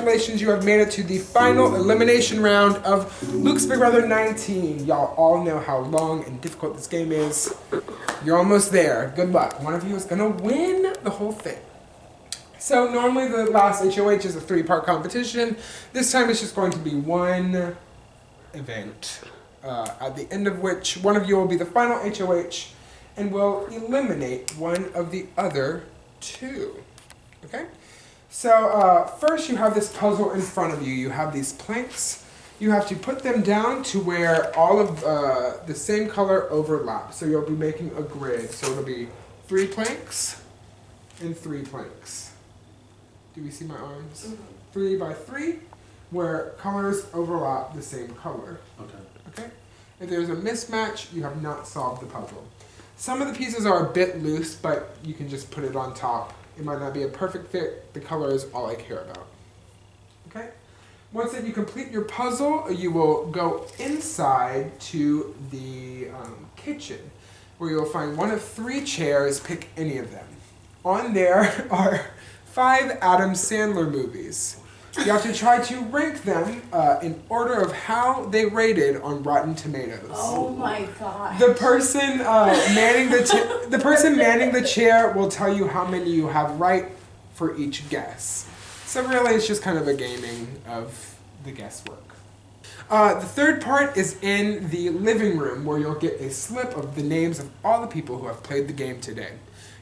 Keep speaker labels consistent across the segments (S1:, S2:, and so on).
S1: congratulations, you have made it to the final elimination round of Luke's Big Brother 19. Y'all all know how long and difficult this game is. You're almost there. Good luck. One of you is gonna win the whole thing. So normally the last HOH is a 3-part competition. This time it's just going to be one event, at the end of which one of you will be the final HOH and will eliminate one of the other 2. Okay? So first you have this puzzle in front of you. You have these planks. You have to put them down to where all of the same color overlap. So you'll be making a grid. So it'll be 3 planks and 3 planks. Do we see my arms? 3 by 3, where colors overlap the same color. Okay? If there's a mismatch, you have not solved the puzzle. Some of the pieces are a bit loose, but you can just put it on top. It might not be a perfect fit. The color is all I care about. Okay? Once that you complete your puzzle, you will go inside to the kitchen, where you'll find one of 3 chairs. Pick any of them. On there are 5 Adam Sandler movies. You have to try to rank them in order of how they rated on Rotten Tomatoes.
S2: Oh my god.
S1: The person manning the chair will tell you how many you have right for each guess. So really it's just kind of a gaming of the guesswork. The third part is in the living room, where you'll get a slip of the names of all the people who have played the game today.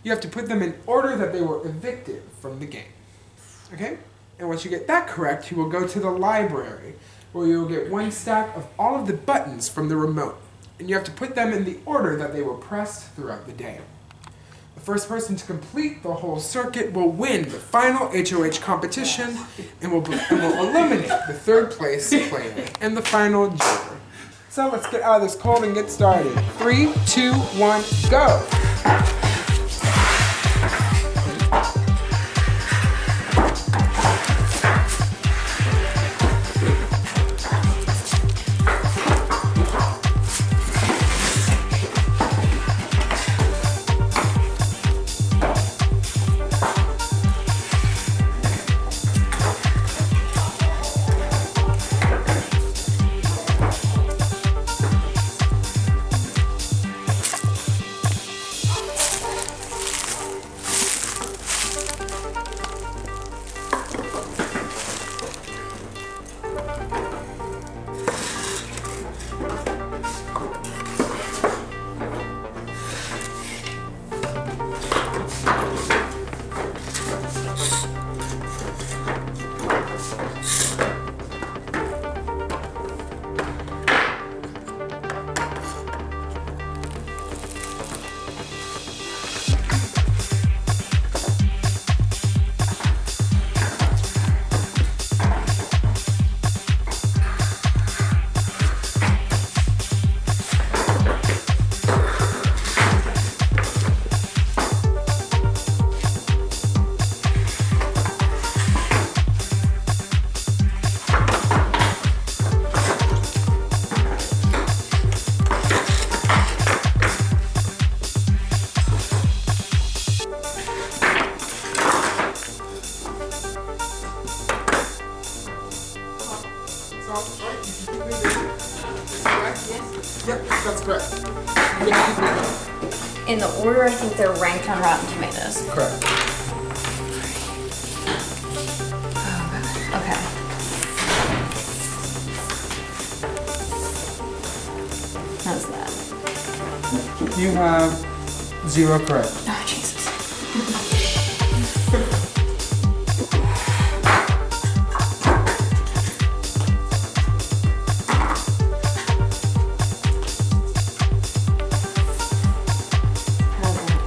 S1: You have to put them in order that they were evicted from the game. Okay? And once you get that correct, you will go to the library, where you will get 1 stack of all of the buttons from the remote. And you have to put them in the order that they were pressed throughout the day. The first person to complete the whole circuit will win the final HOH competition and will eliminate the 3rd place player and the final juror. So let's get out of this cold and get started. 3, 2, 1, go! Yep, that's correct.
S2: In the order I think they're ranked on Rotten Tomatoes.
S1: Correct.
S2: Oh god. Okay. How's that?
S1: You have 0 correct.
S2: Oh Jesus.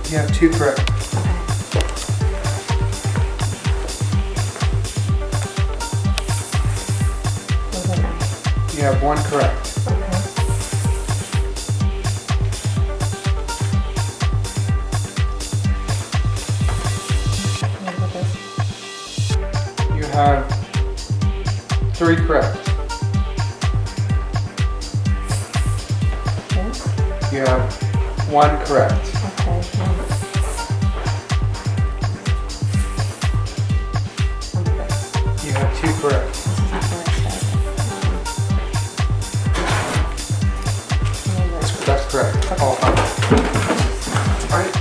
S1: You have 2 correct. You have 1 correct. You have 3 correct. You have 1 correct. You have 2 correct. correct. All five. Alright.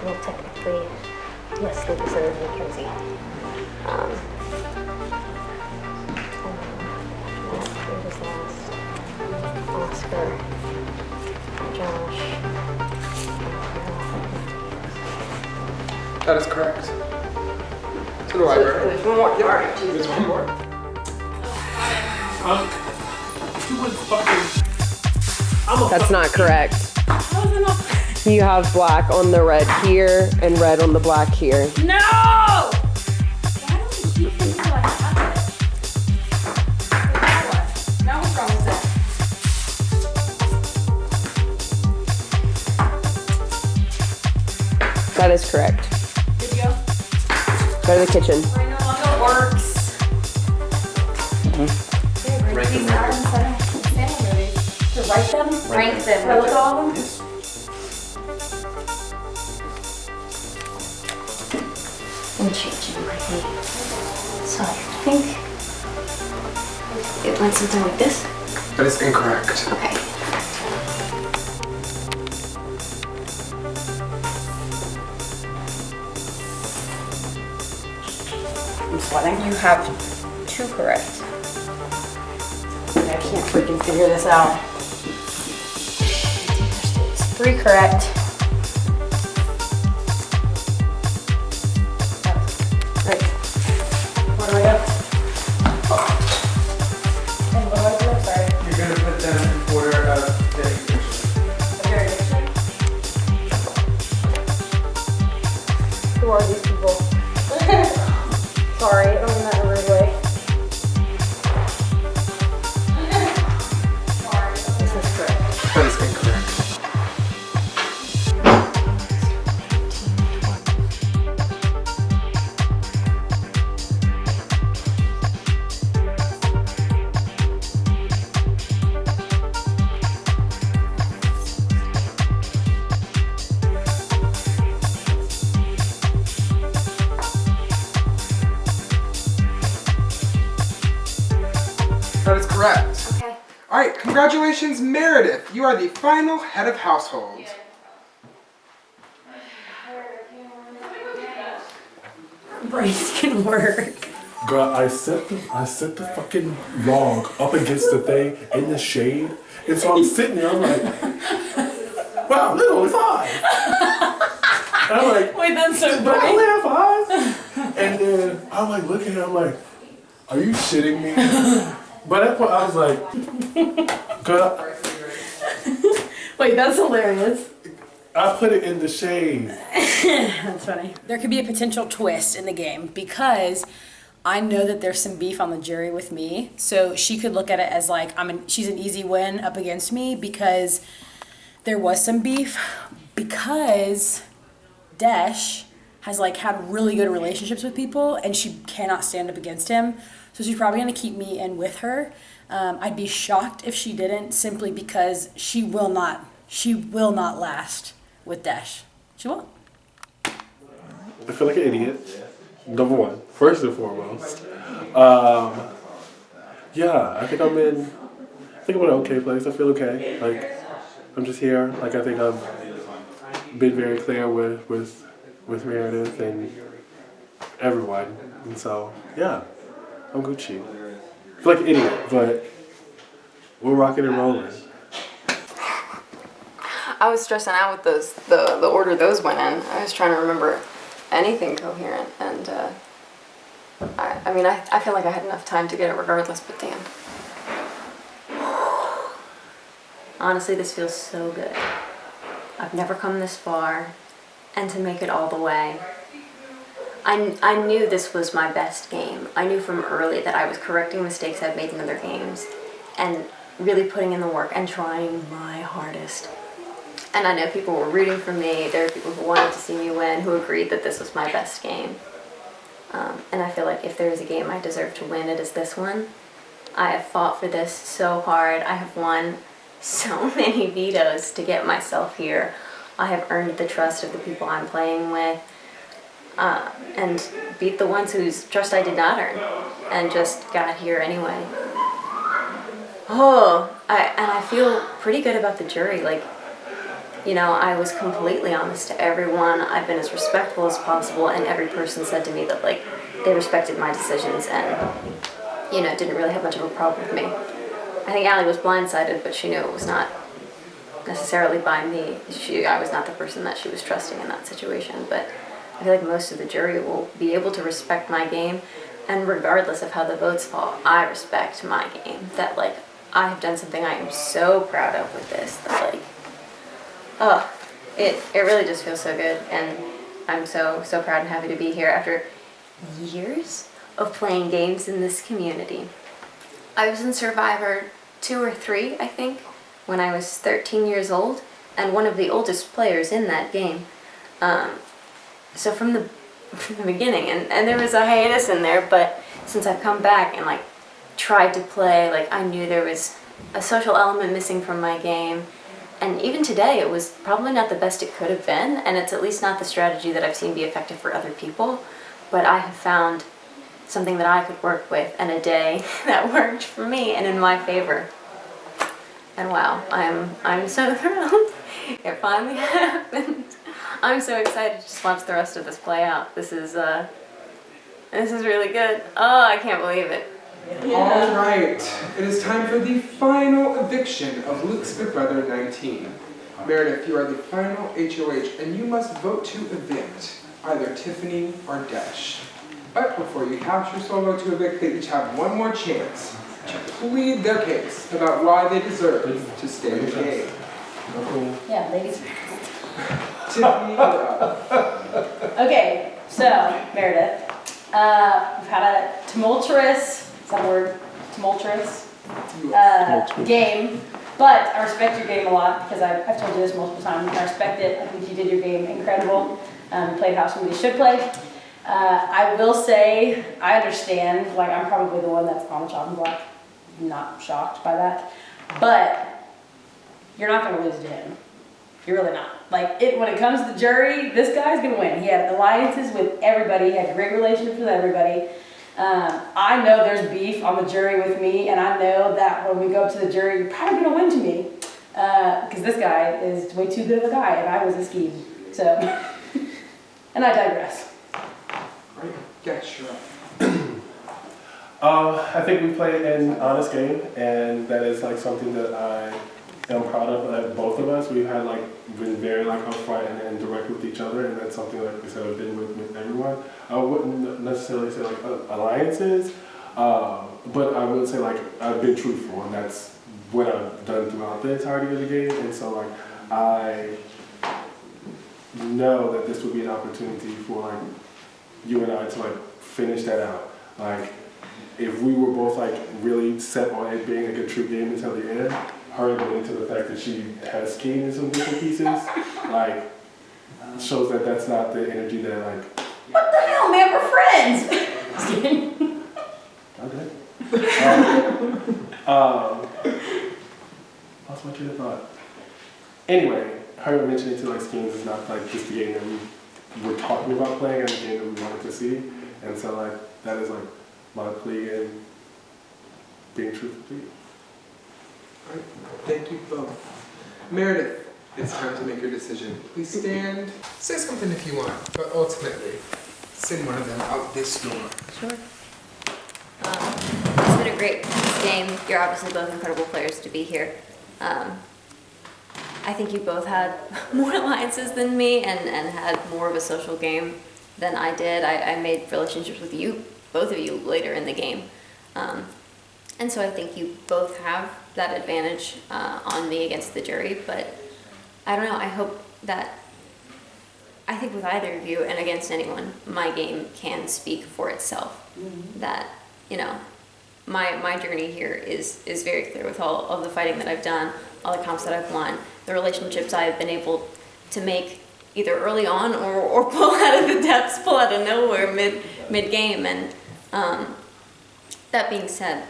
S3: Well, technically, yes, Lucas and Mackenzie. Who was last? Oscar, Josh.
S1: That is correct. To the library.
S3: There's one more.
S1: Yeah, there's one more.
S4: That's not correct. You have black on the red here and red on the black here.
S2: No! Why don't we keep things until I have it? Now what's wrong with that?
S4: That is correct.
S2: Did you go?
S4: Go to the kitchen.
S2: Mine no longer works.
S1: Rank
S2: These
S1: them.
S2: are standing movies. To write them? Rank them. Should I look at all of them?
S1: Yes.
S3: I'm changing my name. So I think it went something like this.
S1: That is incorrect.
S3: Okay.
S2: I'm sweating. You have 2 correct. I can't freaking figure this out. It's 3 correct. Right. What do I got? And what do I do? I'm sorry.
S1: You're gonna put them in order of dedication.
S2: Who are these people? Sorry, I don't mean that in a rude way. This is correct.
S1: That is incorrect. That is correct.
S3: Okay.
S1: All right, congratulations, Meredith. You are the final head of household.
S2: Brains can work.
S5: Girl, I set the fucking log up against the thing in the shade, and so I'm sitting there. I'm like, wow, there's only 5. And I'm like,
S2: Wait, that's so
S5: do I
S2: funny.
S5: only have 5? And then I'm like looking at him like, are you shitting me? But at that point I was like, girl,
S2: Wait, that's hilarious.
S5: I put it in the shade.
S2: That's funny. There could be a potential twist in the game because I know that there's some beef on the jury with me. So she could look at it as like she's an easy win up against me because there was some beef because Desh has like had really good relationships with people and she cannot stand up against him. So she's probably gonna keep me in with her. I'd be shocked if she didn't simply because she will not last with Desh. She won't.
S5: I feel like an idiot. Number one, first and foremost. Yeah, I think I'm in an okay place. I feel okay. Like, I'm just here. Like, I think I've been very clear with Meredith and everyone. And so, yeah, I'm Gucci. I feel like an idiot, but we're rocking and rolling.
S4: I was stressing out with those, the order those went in. I was trying to remember anything coherent, and I feel like I had enough time to get it regardless, but damn.
S3: Honestly, this feels so good. I've never come this far, and to make it all the way. I knew this was my best game. I knew from early that I was correcting mistakes I've made in other games, and really putting in the work and trying my hardest. And I know people were rooting for me. There were people who wanted to see me win, who agreed that this was my best game. And I feel like if there is a game I deserve to win, it is this one. I have fought for this so hard. I have won so many vetoes to get myself here. I have earned the trust of the people I'm playing with. and beat the ones whose trust I did not earn, and just got here anyway. And I feel pretty good about the jury. Like, you know, I was completely honest to everyone. I've been as respectful as possible, and every person said to me that, like, they respected my decisions and, you know, didn't really have much of a problem with me. I think Allie was blindsided, but she knew it was not necessarily by me. I was not the person that she was trusting in that situation, but I feel like most of the jury will be able to respect my game, and regardless of how the votes fall, I respect my game. That, like, I have done something I am so proud of with this, that, like, it really just feels so good, and I'm so proud and happy to be here after years of playing games in this community. I was in Survivor 2 or 3, I think, when I was 13 years old, and one of the oldest players in that game. So from the beginning, and there was a hiatus in there, but since I've come back and, like, tried to play, like, I knew there was a social element missing from my game. And even today, it was probably not the best it could have been, and it's at least not the strategy that I've seen be effective for other people. But I have found something that I could work with, and a day that worked for me and in my favor. And wow, I'm so thrilled. It finally happened. I'm so excited to just watch the rest of this play out. This is really good. Oh, I can't believe it.
S1: All right, it is time for the final eviction of Luke's Big Brother 19. Meredith, you are the final HOH, and you must vote to evict either Tiffany or Dash. But before you cast your solo to evict, they each have one more chance to plead their case about why they deserve to stay in the game.
S2: Yeah, ladies.
S1: Tiffany, you're up.
S2: Okay, so Meredith, we've had a tumultuous, is that a word? Tumultuous? Game, but I respect your game a lot because I've told you this multiple times. I respect it. I think you did your game incredible. You played how somebody should play. I will say, I understand, like, I'm probably the one that's on the chopping block. Not shocked by that. But you're not going to lose to him. You're really not. Like, when it comes to the jury, this guy's going to win. He had alliances with everybody. He had great relationships with everybody. I know there's beef on the jury with me, and I know that when we go up to the jury, you're probably going to win to me. Because this guy is way too good of a guy, and I was a scheme. So, and I digress.
S1: Right, yeah, sure.
S5: I think we played an honest game, and that is like something that I am proud of. Both of us, we've had like been very like upfront and direct with each other, and that's something like we said I've been with everyone. I wouldn't necessarily say like alliances, but I would say like I've been truthful, and that's what I've done throughout the entirety of the game. And so like I know that this would be an opportunity for like you and I to like finish that out. Like, if we were both like really set on it being like a true game until the end, her admitting to the fact that she has skiing in some different pieces, like, shows that that's not the energy that like.
S2: What the hell, man? We're friends. Just kidding.
S5: Okay. Lost my train of thought. Anyway, her mentioning to like schemes is not like just the game that we were talking about playing and the game that we wanted to see, and so like that is like my plea and being truthful to you.
S1: All right, thank you both. Meredith, it's time to make your decision. Please stand. Say something if you want, but ultimately, send one of them out this door.
S3: Sure. It's been a great game. You're obviously both incredible players to be here. I think you both had more alliances than me and had more of a social game than I did. I made relationships with you, both of you, later in the game. And so I think you both have that advantage on me against the jury, but I don't know, I hope that, I think with either of you and against anyone, my game can speak for itself. Mm-hmm. That, you know, my journey here is very clear with all of the fighting that I've done, all the comps that I've won, the relationships I've been able to make either early on or pull out of the depths, pull out of nowhere mid-game. And that being said,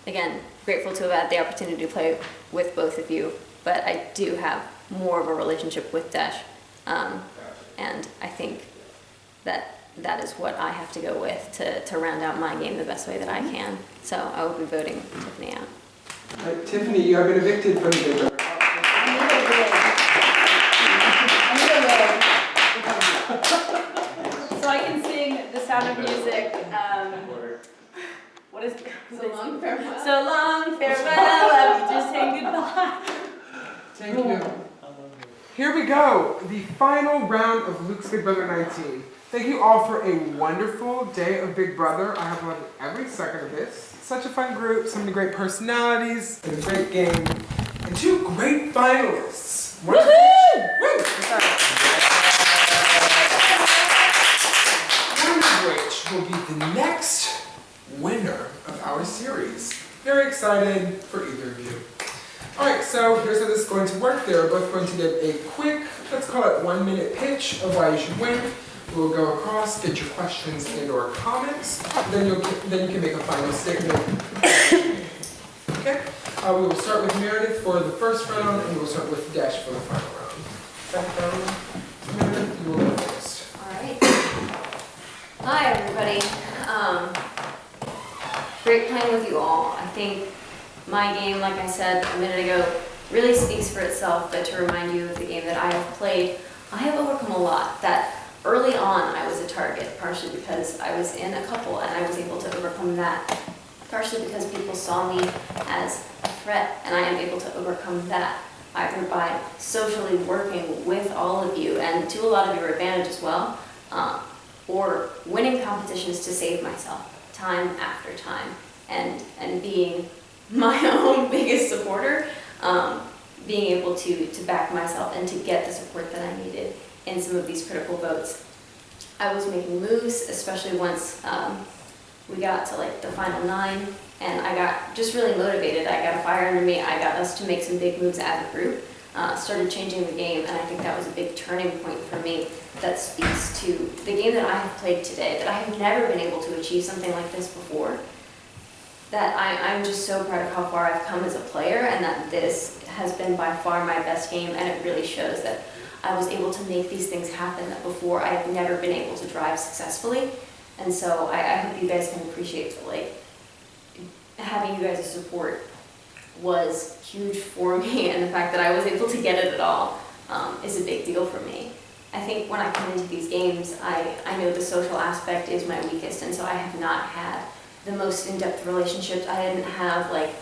S3: again, grateful to have had the opportunity to play with both of you, but I do have more of a relationship with Dash. And I think that that is what I have to go with to round out my game the best way that I can. So I will be voting Tiffany out.
S1: All right, Tiffany, you have been evicted from the Big Brother.
S2: So I can sing The Sound of Music. What is
S3: So long, farewell.
S2: So long, farewell, I will just say goodbye.
S1: Thank you. Here we go, the final round of Luke's Big Brother 19. Thank you all for a wonderful day of Big Brother. I have loved every second of this. Such a fun group, so many great personalities, and a great game, and 2 great finalists.
S2: Woohoo!
S1: One of which will be the next winner of our series. Very excited for either of you. Alright, so here's how this is going to work. They're both going to get a quick, let's call it 1-minute pitch of why you should win. We'll go across, get your questions and or comments, then you can make a final statement. Okay, we will start with Meredith for the first round, and we'll start with Dash for the final round. Second round, Meredith, you will go first.
S3: Alright. Hi everybody. Great playing with you all. I think my game, like I said a minute ago, really speaks for itself, but to remind you of the game that I have played, I have overcome a lot. That early on I was a target, partially because I was in a couple and I was able to overcome that. Partially because people saw me as a threat, and I am able to overcome that, either by socially working with all of you, and to a lot of your advantage as well, or winning competitions to save myself, time after time, and being my own biggest supporter, being able to back myself and to get the support that I needed in some of these critical votes. I was making moves, especially once we got to like the final 9, and I got just really motivated. I got a fire under me. I got us to make some big moves as a group, started changing the game, and I think that was a big turning point for me that speaks to the game that I have played today, that I have never been able to achieve something like this before. That I'm just so proud of how far I've come as a player, and that this has been by far my best game, and it really shows that I was able to make these things happen that before I had never been able to drive successfully. And so I hope you guys can appreciate that, like, having you guys' support was huge for me, and the fact that I was able to get it at all is a big deal for me. I think when I come into these games, I know the social aspect is my weakest, and so I have not had the most in-depth relationships. I didn't have like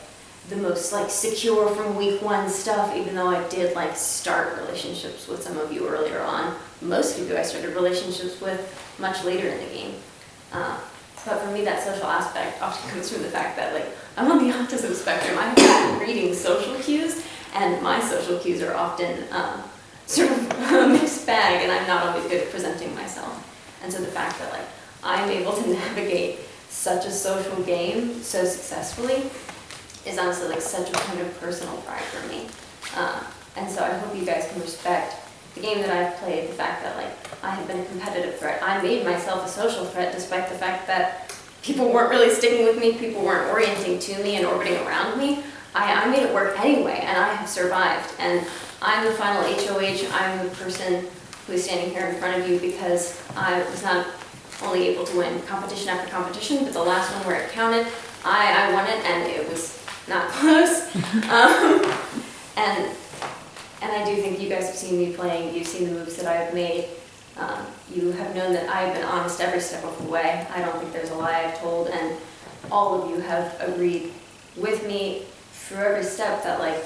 S3: the most like secure from week 1 stuff, even though I did like start relationships with some of you earlier on. Most of you I started relationships with much later in the game. But for me, that social aspect often comes from the fact that like I'm on the autism spectrum. I'm bad at reading social cues, and my social cues are often sort of a mixed bag, and I'm not always good at presenting myself. And so the fact that like I'm able to navigate such a social game so successfully is honestly like such a point of personal pride for me. And so I hope you guys can respect the game that I've played, the fact that like I have been a competitive threat. I made myself a social threat despite the fact that people weren't really sticking with me, people weren't orienting to me and orbiting around me. I made it work anyway, and I have survived. And I'm the final HOH. I'm the person who is standing here in front of you because I was not only able to win competition after competition, but the last one where it counted, I won it, and it was not close. And I do think you guys have seen me playing. You've seen the moves that I have made. You have known that I have been honest every step of the way. I don't think there's a lie I've told, and all of you have agreed with me through every step that like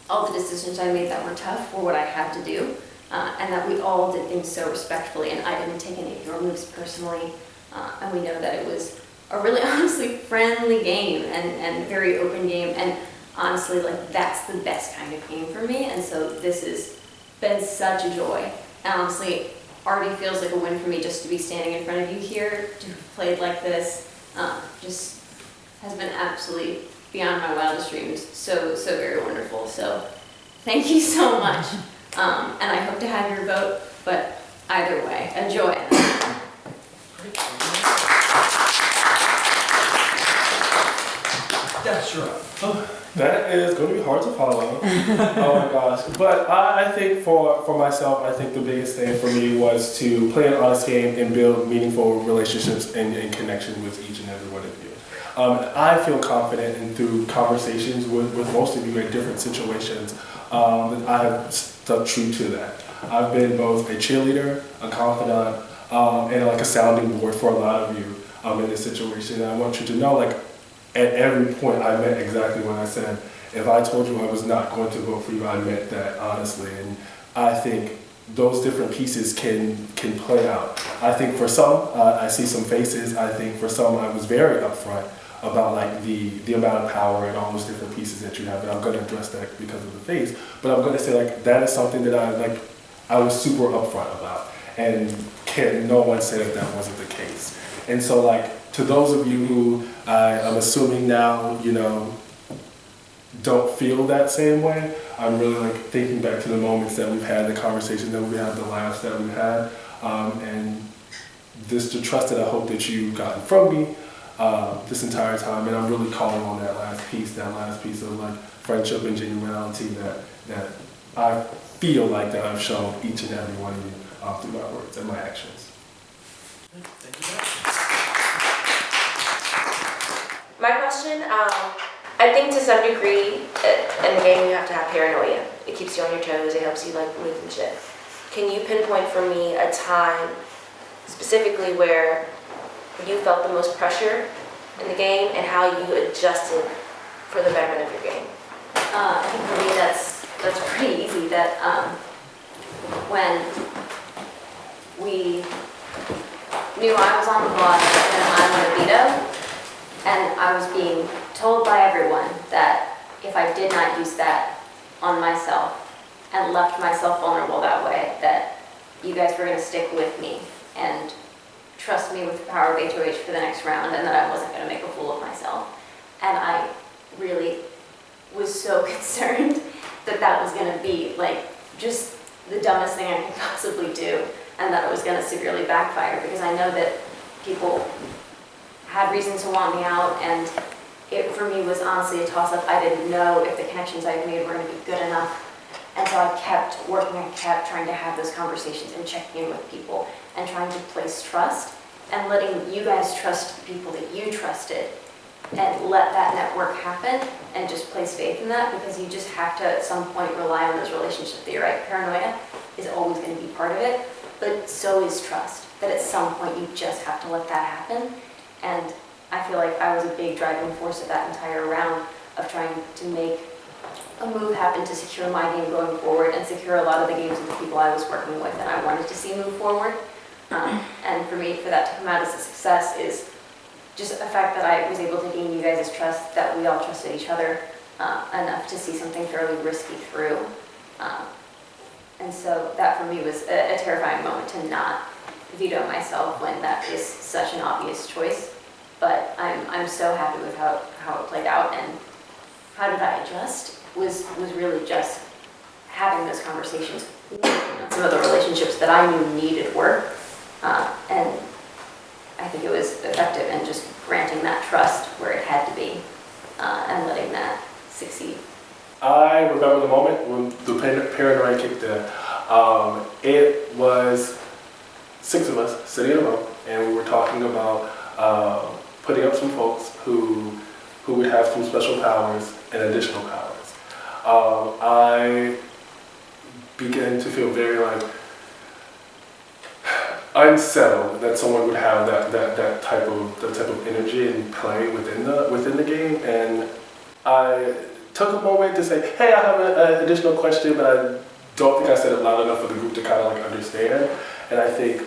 S3: all the decisions I made that were tough were what I had to do, and that we all did things so respectfully, and I didn't take any of your moves personally, and we know that it was a really honestly friendly game and very open game, and honestly like that's the best kind of game for me. And so this has been such a joy, and honestly already feels like a win for me just to be standing in front of you here, to have played like this. Just has been absolutely beyond my wildest dreams. So very wonderful. So thank you so much. And I hope to have your vote, but either way, enjoy it.
S1: That's right.
S5: Oh, That is going to be hard to follow. Oh my gosh. But I think for myself, I think the biggest thing for me was to play an honest game and build meaningful relationships and connection with each and every one of you. I feel confident and through conversations with most of you in different situations that I have stuck true to that. I've been both a cheerleader, a confidant, and like a sounding board for a lot of you in this situation. And I want you to know, like, at every point I meant exactly what I said. If I told you I was not going to vote for you, I meant that honestly. And I think those different pieces can play out. I think for some, I see some faces. I think for some, I was very upfront about like the amount of power and all those different pieces that you have. And I'm going to address that because of the face. But I'm going to say like that is something that I was super upfront about. And no one say that that wasn't the case. And so like, to those of you who I'm assuming now, you know, don't feel that same way, I'm really like thinking back to the moments that we've had, the conversations that we've had, the laughs that we've had, and the trust that I hope that you've gotten from me this entire time. And I'm really calling on that last piece of like friendship and genuinity that I feel like that I've shown each and every one of you through my words and my actions.
S1: Thank you.
S6: My question, I think to some degree, in the game you have to have paranoia. It keeps you on your toes, it helps you like move and shit. Can you pinpoint for me a time specifically where you felt the most pressure in the game and how you adjusted for the betterment of your game?
S3: I think for me that's pretty easy. That when we knew I was on the block and I won a veto, and I was being told by everyone that if I did not use that on myself and left myself vulnerable that way, that you guys were going to stick with me and trust me with the power of HOH for the next round, and that I wasn't going to make a fool of myself. And I really was so concerned that that was going to be like just the dumbest thing I could possibly do, and that it was going to severely backfire, because I know that people had reason to want me out, and it for me was honestly a toss-up. I didn't know if the connections I had made were going to be good enough, and so I kept working, I kept trying to have those conversations and checking in with people and trying to place trust and letting you guys trust the people that you trusted and let that network happen and just place faith in that, because you just have to at some point rely on those relationships. You're right, paranoia is always going to be part of it, but so is trust, that at some point you just have to let that happen. And I feel like I was a big driving force of that entire round of trying to make a move happen to secure my game going forward and secure a lot of the games of the people I was working with and I wanted to see move forward. And for me, for that to come out as a success is just the fact that I was able to gain you guys' trust, that we all trusted each other enough to see something fairly risky through. And so that for me was a terrifying moment to not veto myself when that is such an obvious choice. But I'm so happy with how it played out, and how did I adjust was really just having those conversations, some of the relationships that I knew needed work, and I think it was effective in just granting that trust where it had to be, and letting that succeed.
S5: I remember the moment when the paranoia kicked in. It was 6 of us sitting in a room, and we were talking about putting up some folks who would have some special powers and additional powers. I began to feel very like unsettled that someone would have that type of energy and play within the game, and I took a moment to say, hey, I have an additional question, but I don't think I said it loud enough for the group to kind of like understand. And I think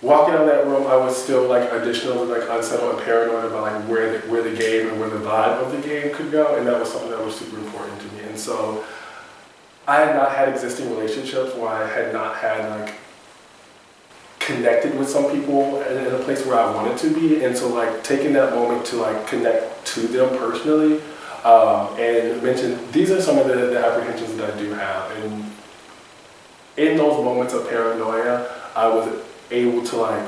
S5: walking out of that room, I was still like additionally like unsettled and paranoid about like where the game and where the vibe of the game could go, and that was something that was super important to me. And so I had not had existing relationships where I had not had like connected with some people in a place where I wanted to be, and so like taking that moment to like connect to them personally and mention these are some of the apprehensions that I do have, and in those moments of paranoia I was able to like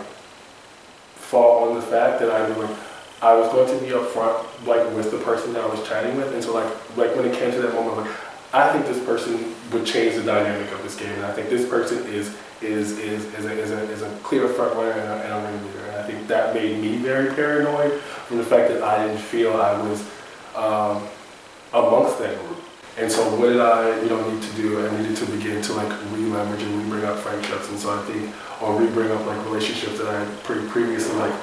S5: fall on the fact that I knew like I was going to be upfront, like with the person that I was chatting with, and so like when it came to that moment, like I think this person would change the dynamic of this game, and I think this person is a clear front runner and a ringleader, and I think that made me very paranoid from the fact that I didn't feel I was amongst that group. And so what did I, need to do? I needed to begin to like re-leverage and re-bring up friendships, and so I think, or re-bring up like relationships that I had previously like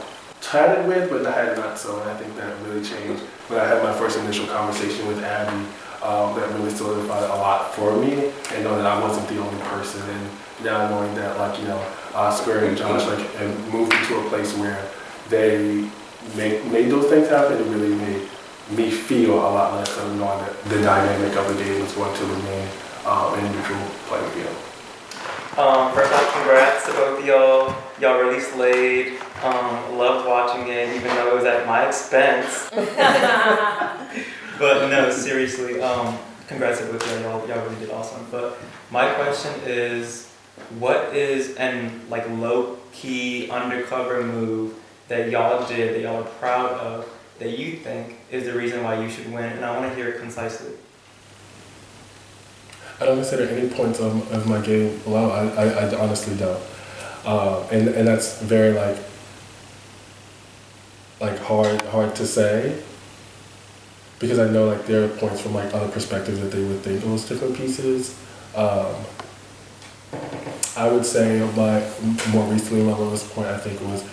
S5: chatted with, but I had not. So, and I think that really changed when I had my first initial conversation with Abby. That really solidified a lot for me, and know that I wasn't the only person. And now knowing that, like Oscar and Josh and moved into a place where they made those things happen, it really made me feel a lot less of knowing that the dynamic of the game is going to remain in a neutral playing field.
S7: First off, congrats to both of y'all. Y'all really slayed. Loved watching it, even though it was at my expense. But no, seriously, congrats to both of y'all. Y'all really did awesome. But my question is, what is an like low-key undercover move that y'all did that y'all are proud of that you think is the reason why you should win? And I want to hear it concisely.
S5: I don't consider any points of my game low. I honestly don't. And that's very like hard to say, because I know like there are points from like other perspectives that they would think it was different pieces. I would say more recently my lowest point I think was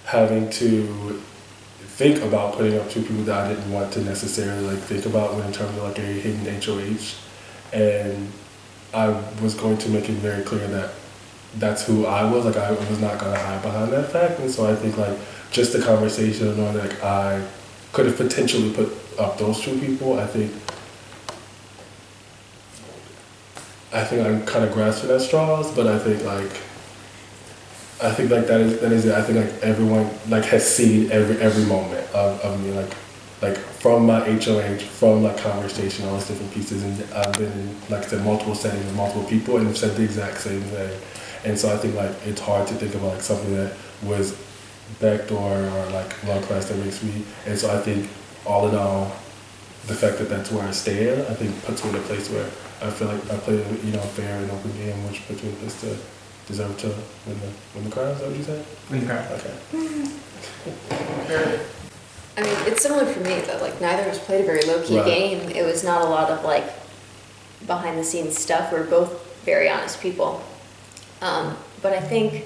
S5: having to think about putting up two people that I didn't want to necessarily like think about in terms of like a hidden HOH, and I was going to make it very clear that that's who I was. Like I was not going to hide behind that fact, and so I think like just the conversation of knowing like I could have potentially put up those two people. I think I'm kind of grasping at straws, but I think that is it. I think like everyone like has seen every moment of me, like from my HOH, from like conversation, all those different pieces, and I've been in, like I said, multiple settings with multiple people and have said the exact same thing. And so I think like it's hard to think about like something that was backdoor or like low class that makes me. And so I think all in all, the fact that that's where I stand, I think puts me in a place where I feel like I played a fair and open game, which puts me in a place to deserve to win the crown. Is that what you said?
S1: Win the crown.
S5: Okay.
S3: I mean, it's similar for me that like neither of us played a very low-key
S5: Right.
S3: game. It was not a lot of like behind-the-scenes stuff. We're both very honest people. But I think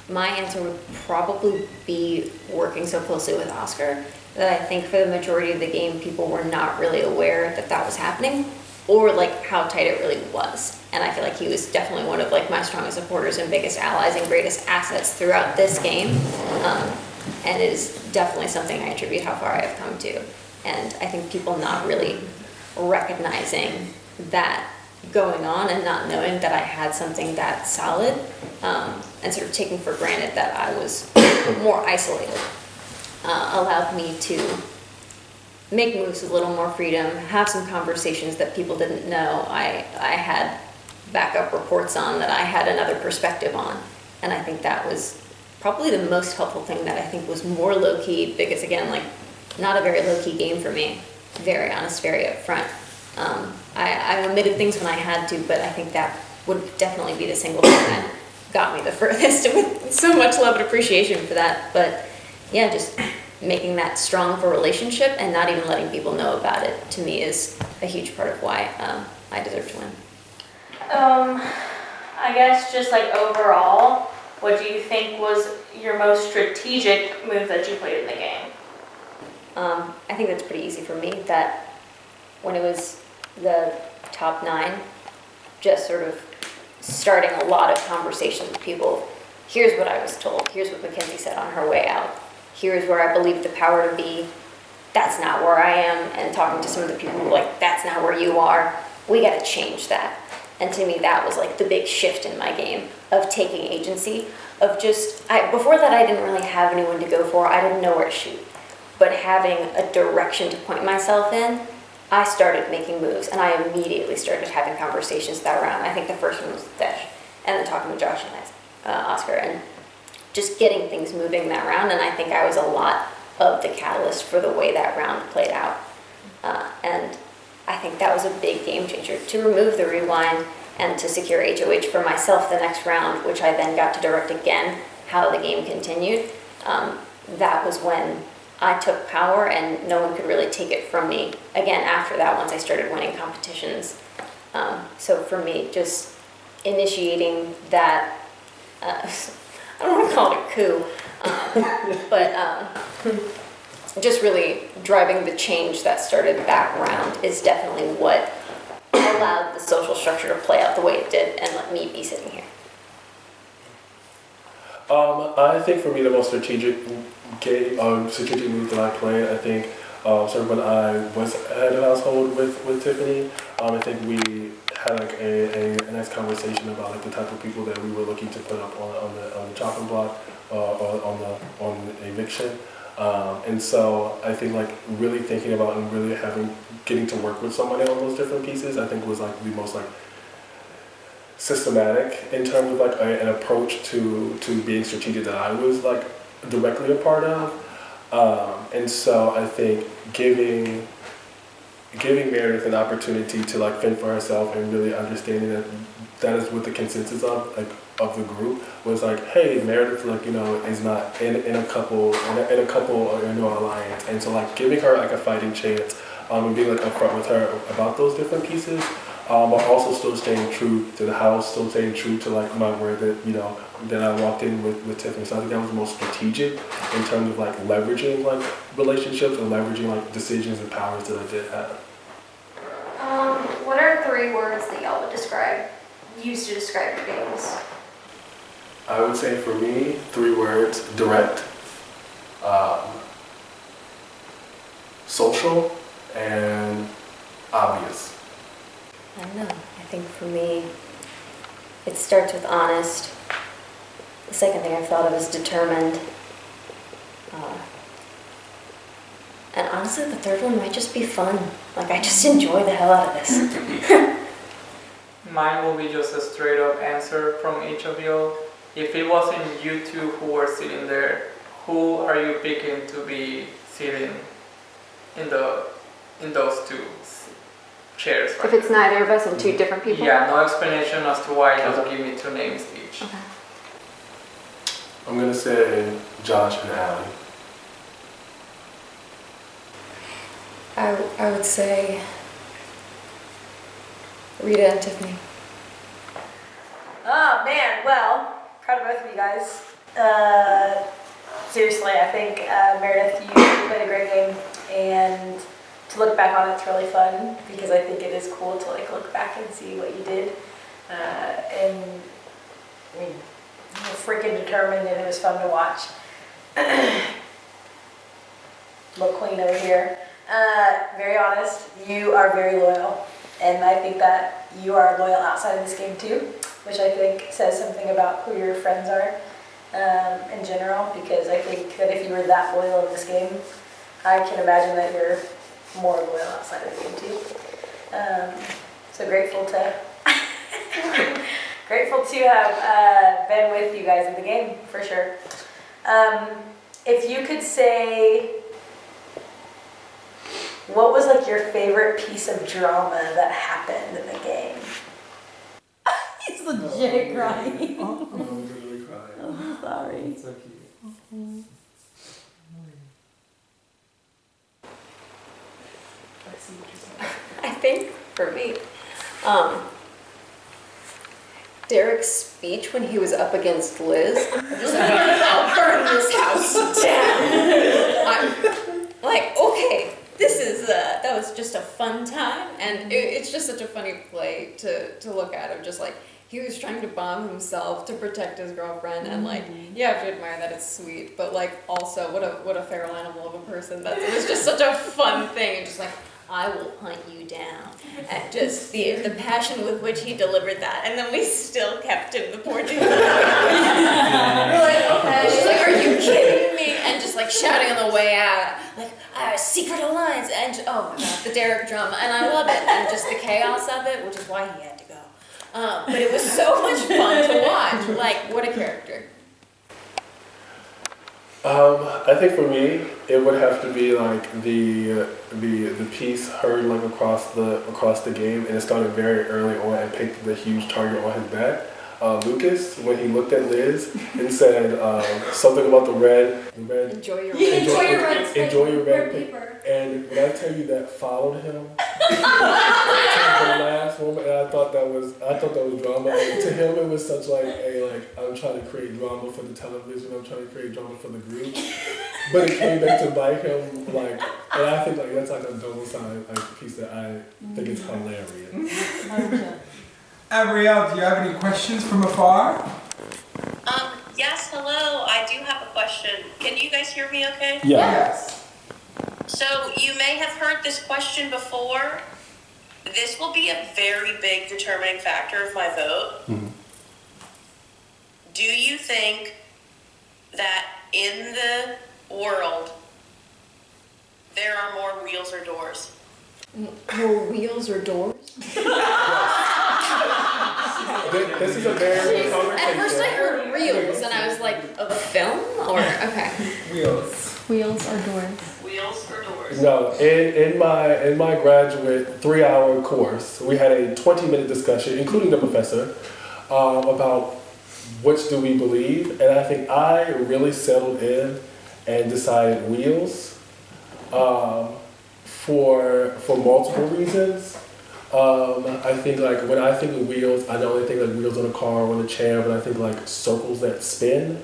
S3: my answer would probably be working so closely with Oscar that I think for the majority of the game, people were not really aware that that was happening or like how tight it really was. And I feel like he was definitely one of like my strongest supporters and biggest allies and greatest assets throughout this game. And it is definitely something I attribute how far I have come to. And I think people not really recognizing that going on and not knowing that I had something that solid, and sort of taking for granted that I was more isolated, allowed me to make moves with a little more freedom, have some conversations that people didn't know I had backup reports on, that I had another perspective on. And I think that was probably the most helpful thing that I think was more low-key, because again, like, not a very low-key game for me. Very honest, very upfront. I omitted things when I had to, but I think that would definitely be the single thing that got me the furthest, with so much love and appreciation for that. But yeah, just making that strong of a relationship and not even letting people know about it, to me, is a huge part of why I deserve to win.
S8: I guess just like overall, what do you think was your most strategic move that you played in the game?
S3: I think that's pretty easy for me, that when it was the top 9, just sort of starting a lot of conversations with people. Here's what I was told. Here's what Mackenzie said on her way out. Here's where I believe the power to be. That's not where I am. And talking to some of the people who were like, that's not where you are. We got to change that. And to me, that was like the big shift in my game of taking agency, of just, before that I didn't really have anyone to go for. I didn't know where to shoot. But having a direction to point myself in, I started making moves, and I immediately started having conversations that round. I think the first one was Desh, and then talking to Josh and Oscar. And just getting things moving that round, and I think I was a lot of the catalyst for the way that round played out. And I think that was a big game changer, to remove the rewind and to secure HOH for myself the next round, which I then got to direct again how the game continued. That was when I took power and no one could really take it from me again after that, once I started winning competitions. So for me, just initiating that, I don't want to call it a coup, but just really driving the change that started that round is definitely what allowed the social structure to play out the way it did and let me be sitting here.
S5: I think for me the most strategic move that I played, I think, so when I was at a household with Tiffany, I think we had like a nice conversation about like the type of people that we were looking to put up on the chopping block or on eviction. And so I think like really thinking about and really getting to work with somebody on those different pieces, I think was like the most like systematic in terms of like an approach to being strategic that I was like directly a part of. And so I think giving Meredith an opportunity to like fend for herself and really understanding that is what the consensus of the group was, like, hey, Meredith, like, you know, is not in a couple or in no alliance, and so like giving her like a fighting chance, and being like upfront with her about those different pieces, but also still staying true to the house, still staying true to like my word that, you know, that I walked in with Tiffany. So I think that was the most strategic in terms of like leveraging like relationships and leveraging like decisions and powers that I did have.
S6: What are 3 words that y'all would use to describe your games?
S5: I would say for me, 3 words: direct, social, and obvious.
S3: I don't know. I think for me, it starts with honest. The second thing I thought of is determined. And honestly, the third one might just be fun. Like, I just enjoy the hell out of this.
S9: Mine will be just a straight up answer from each of you. If it wasn't you two who were sitting there, who are you picking to be sitting in those 2 chairs? Right?
S3: If it's neither of us and 2 different people?
S9: Yeah, no explanation as to why, just give me 2 names each.
S3: Okay.
S5: I'm gonna say Josh and Allie.
S10: I would say Rita and Tiffany.
S2: Oh man, well, proud of both of you guys. Seriously, I think Meredith, you played a great game, and to look back on it's really fun because I think it is cool to like look back and see what you did. And I mean, you were freaking determined, and it was fun to watch. Little queen over here. Very honest, you are very loyal, and I think that you are loyal outside of this game too, which I think says something about who your friends are in general, because I think that if you were that loyal in this game, I can imagine that you're more loyal outside of the game too. So grateful to have been with you guys in the game, for sure. If you could say, what was like your favorite piece of drama that happened in the game? He's legit crying.
S5: I'm literally crying.
S2: I'm sorry.
S5: It's so cute.
S3: I think for me, Derek's speech when he was up against Liz, I'm just like, I'll burn this house down. I'm like, okay, this is, that was just a fun time, and it's just such a funny play to look at him, just like, he was trying to bomb himself to protect his girlfriend, and like, you have to admire that it's sweet, but like, also, what a feral animal of a person. It was just such a fun thing, and just like, I will hunt you down. And just the passion with which he delivered that, and then we still kept him, the poor dude. We're like, okay. She's like, are you kidding me? And just like shouting on the way out, like, secret alliance, and oh my god, the Derek drama, and I love it, and just the chaos of it, which is why he had to go. But it was so much fun to watch. Like, what a character.
S5: I think for me, it would have to be like the piece heard like across the game, and it started very early on and picked the huge target on his back. Lucas, when he looked at Liz and said something about the red.
S10: Enjoy your red.
S5: Enjoy your red paper. And when I tell you that followed him to the last moment, and I thought that was drama. And to him, it was such like I'm trying to create drama for the television. I'm trying to create drama for the group. But it came back to bite him and I think that's like a double-sided piece that I think is hilarious.
S1: Abrielle, do you have any questions from afar?
S11: Yes, hello. I do have a question. Can you guys hear me okay?
S1: Yes.
S11: So you may have heard this question before. This will be a very big determining factor of my vote.
S5: Mm-hmm.
S11: Do you think that in the world there are more wheels or doors?
S10: More wheels or doors?
S5: This is a very good conversation.
S10: At first I heard reels and I was like, of a film? Or, okay.
S1: Wheels.
S10: Wheels or doors?
S11: Wheels or doors?
S5: No, in my graduate 3-hour course, we had a 20-minute discussion, including the professor, about which do we believe, and I think I really settled in and decided wheels for multiple reasons. I think when I think of wheels, I not only think wheels on a car or on a chair, but I think circles that spin.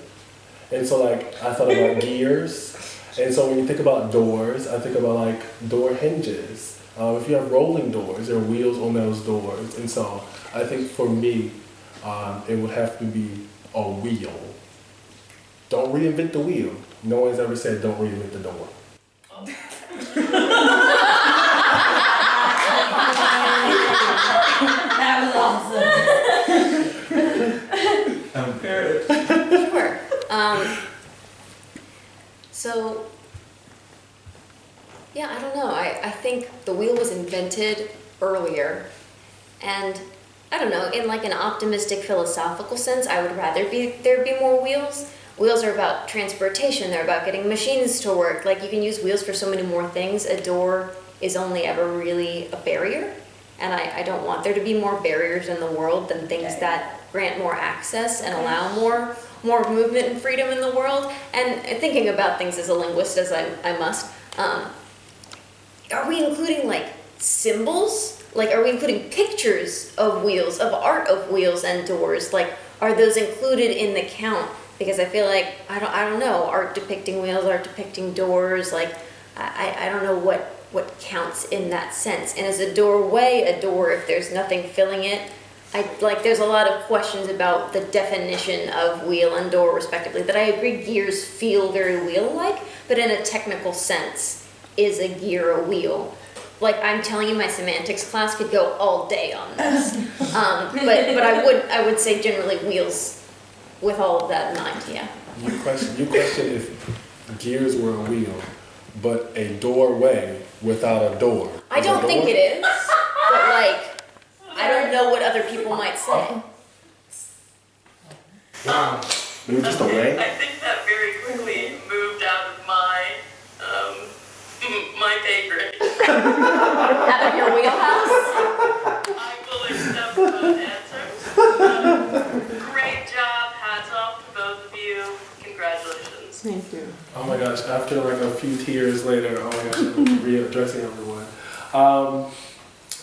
S5: And so I thought about gears. And so when you think about doors, I think about door hinges. If you have rolling doors, there are wheels on those doors. And so I think for me, it would have to be a wheel. Don't reinvent the wheel. No one's ever said don't reinvent the door.
S2: That was awesome.
S7: I'm good.
S10: Sure. So, yeah, I don't know. I think the wheel was invented earlier, and I don't know, in an optimistic philosophical sense, I would rather there be more wheels. Wheels are about transportation, they're about getting machines to work. You can use wheels for so many more things. A door is only ever really a barrier, and I don't want there to be more barriers in the world than things that grant more access and allow more movement and freedom in the world. And thinking about things as a linguist, as I must, are we including symbols? Are we including pictures of wheels, of art of wheels and doors? Are those included in the count? Because I feel I don't know, art depicting wheels, art depicting doors, I don't know what counts in that sense. And is a doorway a door if there's nothing filling it? There's a lot of questions about the definition of wheel and door respectively, that I agree gears feel very wheel-like, but in a technical sense, is a gear a wheel? I'm telling you, my semantics class could go all day on this. But I would say generally wheels with all of that in mind, yeah.
S5: You question if gears were a wheel, but a doorway without a door.
S10: I don't think it is, but I don't know what other people might say.
S1: Wow.
S5: Maybe just a way?
S11: I think that very quickly moved out of my pay grade.
S10: Out of your wheelhouse?
S11: I will accept both answers. Great job. Hats off to both of you. Congratulations.
S10: Thank you.
S5: Oh my gosh, after a few tears later, oh my gosh, I'm readdressing everyone.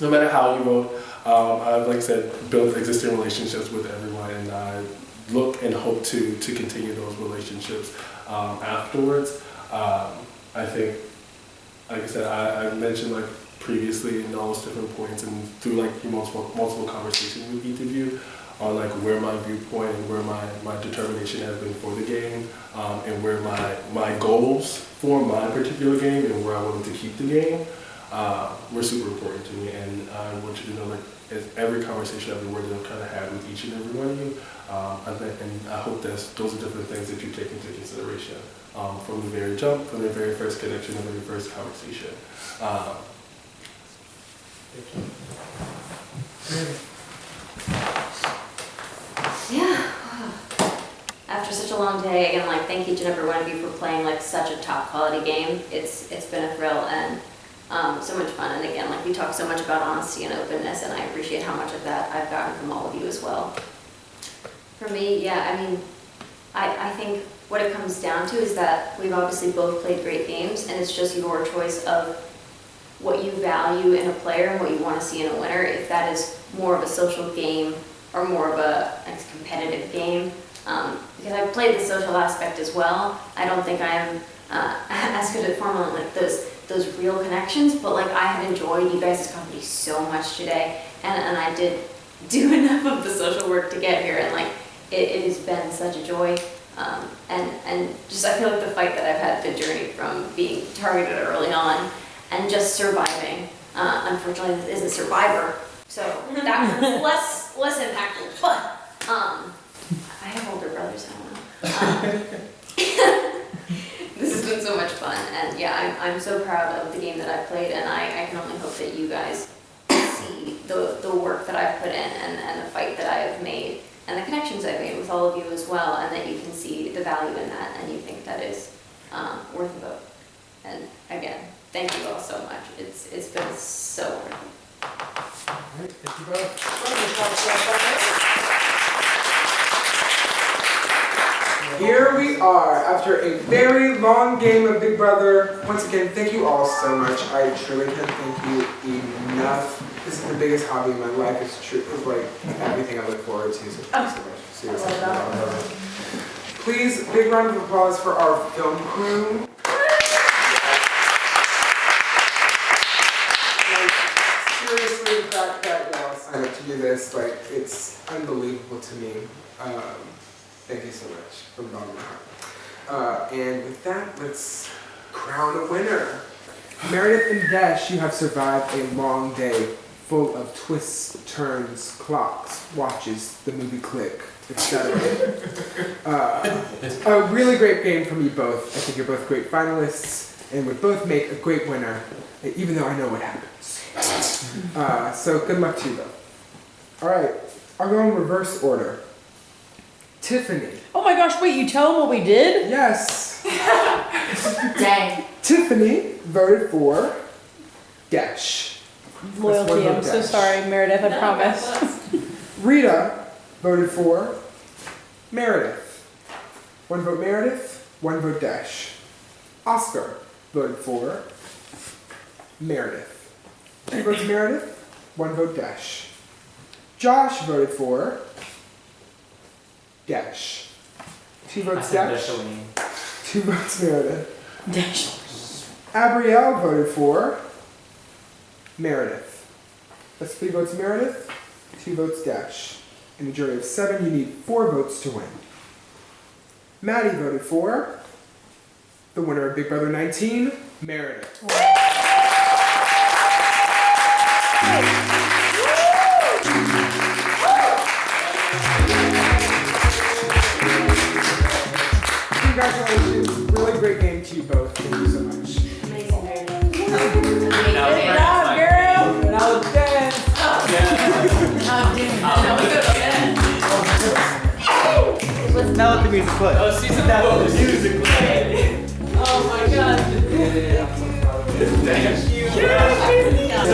S5: No matter how you vote, I've, like I said, built existing relationships with everyone, and I look and hope to continue those relationships afterwards. I think, like I said, I mentioned previously in all those different points and through multiple conversations with each of you on where my viewpoint and where my determination has been for the game, and where my goals for my particular game and where I wanted to keep the game were super important to me. And I want you to know as every conversation, every word that I've kind of had with each and every one of you, and I hope those are different things that you take into consideration from the very jump, from the very first connection, the very first conversation.
S3: Yeah. After such a a long day. Again, like thank each and every one of you for playing like such a top quality game. It's been a thrill and so much fun. And again, like we talk so much about honesty and openness, and I appreciate how much of that I've gotten from all of you as well. For me, yeah, I mean, I think what it comes down to is that we've obviously both played great games, and it's just your choice of what you value in a player and what you want to see in a winner. If that is more of a social game or more of a competitive game, because I've played the social aspect as well. I don't think I am as good at forming like those real connections, but like I have enjoyed you guys' company so much today, and I did do enough of the social work to get here, and like it has been such a joy. And just I feel like the fight that I've had, the journey from being targeted early on and just surviving, unfortunately is a survivor, so that was less impactful, but I have older brothers, I don't know. This has been so much fun, and yeah, I'm so proud of the game that I've played, and I can only hope that you guys see the work that I've put in and the fight that I have made and the connections I've made with all of you as well, and that you can see the value in that and you think that is worth a vote. And again, thank you all so much. It's been so wonderful.
S1: All right, thank you both. Here we are after a very long game of Big Brother. Once again, thank you all so much. I truly can't thank you enough. This is the biggest hobby in my life. It's true. It's like everything I look forward to. So thank you so much. Seriously. Please, big round of applause for our film crew. Like, seriously, the fact that y'all signed up to do this, like, it's unbelievable to me. Thank you so much from the bottom of my heart. And with that, let's crown a winner. Meredith and Dash, you have survived a long day full of twists, turns, clocks, watches, the movie Click, etc. A really great game from you both. I think you're both great finalists and would both make a great winner, even though I know what happens. So good luck to you both. All right, I'll go in reverse order. Tiffany.
S2: Oh my gosh, wait, you tell them what we did?
S1: Yes.
S3: Dang.
S1: Tiffany voted for Dash.
S2: Loyalty, I'm so sorry, Meredith, I promise.
S1: Rita voted for Meredith. One vote Meredith, one vote Dash. Oscar voted for Meredith. 2 votes Meredith, 1 vote Dash. Josh voted for Dash. 2 votes Dash, 2 votes Meredith.
S2: Dash.
S1: Abrielle voted for Meredith. That's 3 votes Meredith, 2 votes Dash. In a jury of 7, you need 4 votes to win. Maddie voted for the winner of Big Brother 19, Meredith. Congratulations. Really great game to you both. Thank you so much.
S3: Amazing, Meredith.
S2: Good job, girl! And I was dead.
S7: Now let the music play.
S9: Oh, season 4.
S7: Now the music play.
S9: Oh my god.
S7: Thank you.
S9: Yeah.